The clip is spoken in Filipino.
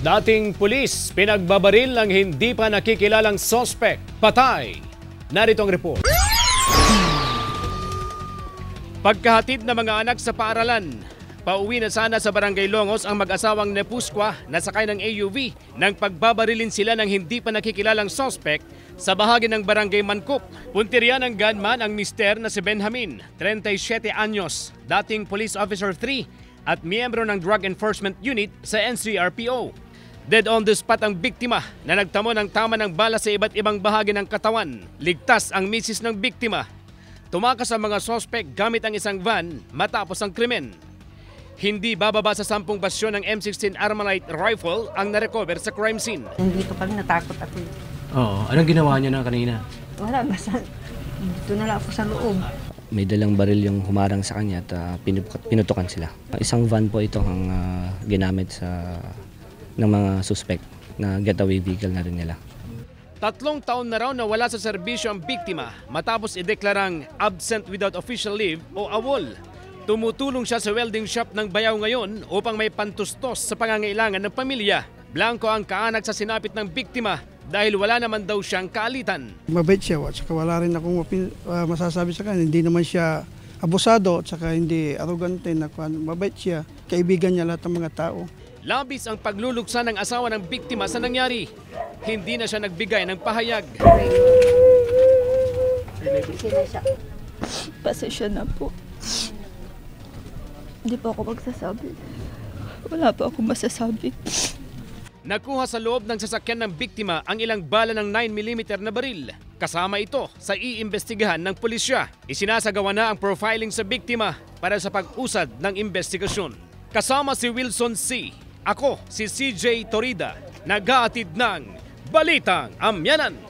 Dating pulis, pinagbabaril ng hindi pa nakikilalang sospek. Patay. Narito ang report. Pagkahatid ng mga anak sa paaralan, pauwi na sana sa Barangay Longos ang mag-asawang Nepusqua na sakay ng AUV nang pagbabarilin sila ng hindi pa nakikilalang sospek sa bahagi ng Barangay Mancop. Puntirya ng gunman ang mister na si Benjamin, 37 anyos, dating Police Officer 3 at miyembro ng Drug Enforcement Unit sa NCRPO. Dead on the spot ang biktima na nagtamo ng tama ng bala sa iba't ibang bahagi ng katawan. Ligtas ang misis ng biktima. Tumakas ang mga sospek gamit ang isang van matapos ang krimen. Hindi bababa sa 10 basyon ng M16 Armalite rifle ang narecover sa crime scene. Nandito kami, natakot ako. Oo. Anong ginawa niya na kanina? Wala, basta dito na lang ako sa loob. May dalang baril yung humarang sa kanya at pinutukan sila. Isang van po ito ang ginamit ng mga suspect na getaway vehicle na rin nila. 3 taon na raw na wala sa serbisyo ang biktima matapos ideklarang absent without official leave o AWOL. Tumutulong siya sa welding shop ng Bayaw ngayon upang may pantustos sa pangangailangan ng pamilya. Blanco ang kaanak sa sinapit ng biktima dahil wala naman daw siyang kaalitan. Mabait siya at saka wala rin akong masasabi sa kanya. Hindi naman siya abusado at saka hindi arrogante. Mabait siya. Kaibigan niya lahat ng mga tao. Labis ang pagluluksa ng asawa ng biktima sa nangyari. Hindi na siya nagbigay ng pahayag. Pasensya na po. Hindi po ako magsasabi. Wala po akong masasabi. Nakuha sa loob ng sasakyan ng biktima ang ilang bala ng 9mm na baril. Kasama ito sa iimbestigahan ng pulisya. Isinasagawa na ang profiling sa biktima para sa pag-usad ng investigasyon. Kasama si Wilson C. Ako si CJ Torida, nag-aatid ng Balitang Amyanan.